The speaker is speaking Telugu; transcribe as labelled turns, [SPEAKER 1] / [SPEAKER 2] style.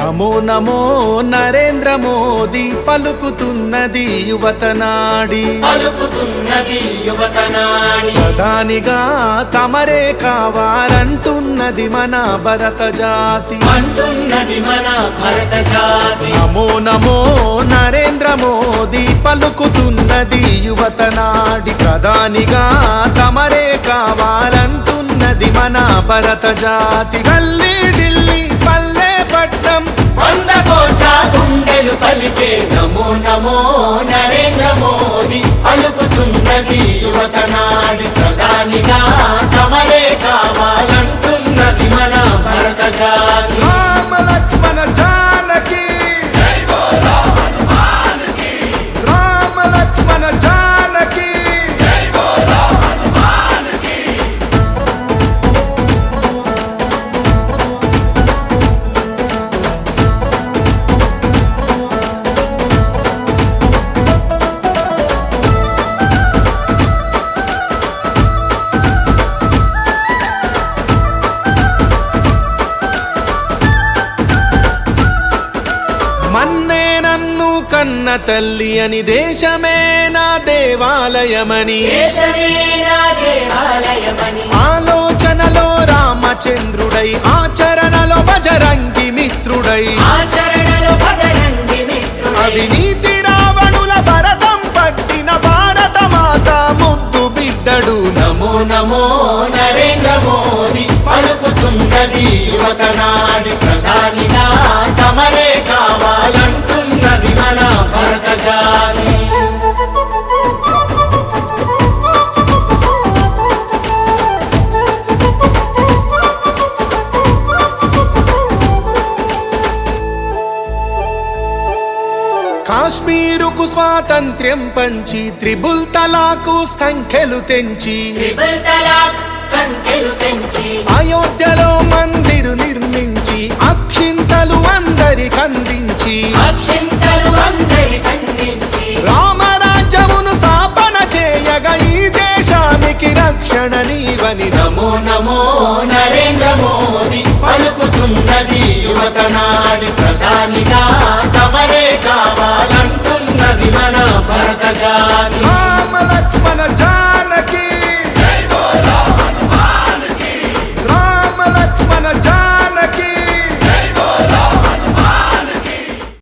[SPEAKER 1] నమో నమో నరేంద్ర మోదీ పలుకుతున్నది యువతనాడి ప్రధానిగా తమరే కావాలంటున్నది మన భరత జాతి నమో నమో నరేంద్ర మోదీ పలుకుతున్నది యువతనాడి ప్రధానిగా తమరే కావాలంటున్నది మన భరత జాతి గల్లీ ఢిల్లీ పల్లె పట్నం
[SPEAKER 2] 100 కోట్ల గుండెలు పలికే నమో నమో నరేంద్ర మోదీ పలుకుతున్నది యువతనాడి ప్రధానిగా తమరే కావాలంటున్నది మన భరత జాతి
[SPEAKER 1] రామ లక్ష్మణ జానకి
[SPEAKER 2] జై బోలో హనుమాన్కి
[SPEAKER 1] రామ లక్ష్మణ జానకి
[SPEAKER 2] జై బోలో హనుమాన్కి
[SPEAKER 1] మన్నే నన్ను కన్న తల్లి అని దేశమే నా దేవాలయమని ఆలోచనలో రామచంద్రుడై ఆచరణలో బజరంగి మిత్రుడై అవినీతి రావణుల భరతం పట్టిన భారత మాత ముద్దు బిడ్డడు
[SPEAKER 2] నమో నమో నరేంద్ర మోదీ పలుకుతున్నది యువతనాడి ప్రధానిగా తమరే కావాలంటున్నది మన భరత జాతి
[SPEAKER 1] కాశ్మీరుకు స్వాతంత్ర్యం పంచి త్రిబుల్ తలాకు సంఖ్యలు తెంచి అయోధ్యలో మందిరు నిర్మించి అక్షింతలు అందరికందించి రామరాజ్యమును స్థాపన చేయగా ఈ దేశానికి రక్షణ నీవని
[SPEAKER 2] నమో నమో నరేంద్ర మోదీ పలుకుతున్నది యువతనాడి ప్రధానిగా తమరే కావాలంటున్నది మన భరత జాతి